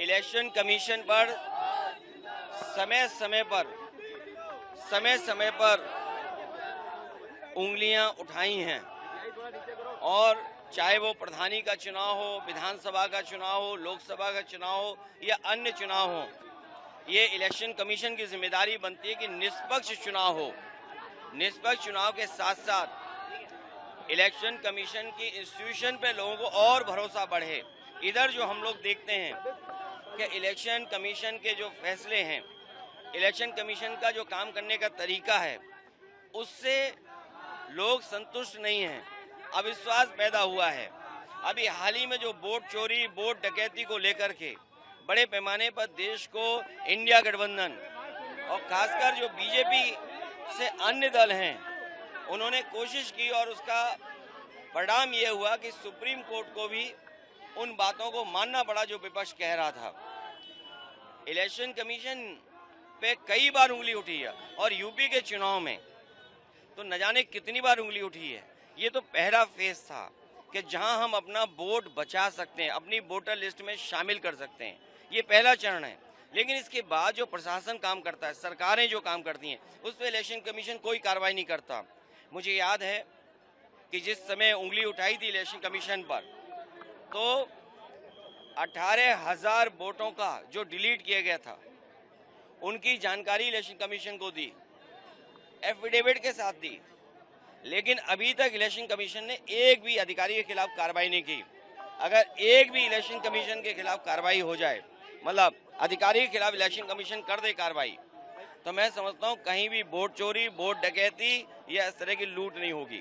Election commission पर समय समय पर उंगलियां उठाई हैं, और चाहे वो प्रधानी का चुनाव हो, विधानसभा का चुनाव हो, लोकसभा का चुनाव हो या अन्य चुनाव हो, ये इलेक्शन कमीशन की जिम्मेदारी बनती है कि निष्पक्ष चुनाव हो। निष्पक्ष चुनाव के साथ साथ इलेक्शन कमीशन की इंस्टीट्यूशन पे लोगों को और भरोसा बढ़े। इधर जो हम लोग देखते हैं कि इलेक्शन कमीशन के जो फैसले हैं, इलेक्शन कमीशन का जो काम करने का तरीका है, उससे लोग संतुष्ट नहीं हैं, अविश्वास पैदा हुआ है। अभी हाल ही में जो वोट चोरी, वोट डकैती को लेकर के बड़े पैमाने पर देश को इंडिया गठबंधन और खासकर जो बीजेपी से अन्य दल हैं, उन्होंने कोशिश की और उसका परिणाम ये हुआ कि सुप्रीम कोर्ट को भी उन बातों को मानना पड़ा जो विपक्ष कह रहा था। इलेक्शन कमीशन पे कई बार उंगली उठी है, और यूपी के चुनाव में तो न जाने कितनी बार उंगली उठी है। ये तो पहला फेज था कि जहां हम अपना वोट बचा सकते हैं, अपनी वोटर लिस्ट में शामिल कर सकते हैं, ये पहला चरण है। लेकिन इसके बाद जो प्रशासन काम करता है, सरकारें जो काम करती हैं, उस पर इलेक्शन कमीशन कोई कार्रवाई नहीं करता। मुझे याद है कि जिस समय उंगली उठाई थी इलेक्शन कमीशन पर, तो 18,000 वोटों का जो डिलीट किया गया था, उनकी जानकारी इलेक्शन कमीशन को दी, एफिडेविट के साथ दी। लेकिन अभी तक इलेक्शन कमीशन ने एक भी अधिकारी के खिलाफ कार्रवाई नहीं की। अगर एक भी इलेक्शन कमीशन के खिलाफ कार्रवाई हो जाए, मतलब अधिकारी के खिलाफ इलेक्शन कमीशन कर दे कार्रवाई, तो मैं समझता हूं कहीं भी वोट चोरी, वोट डकैती या इस तरह की लूट नहीं होगी।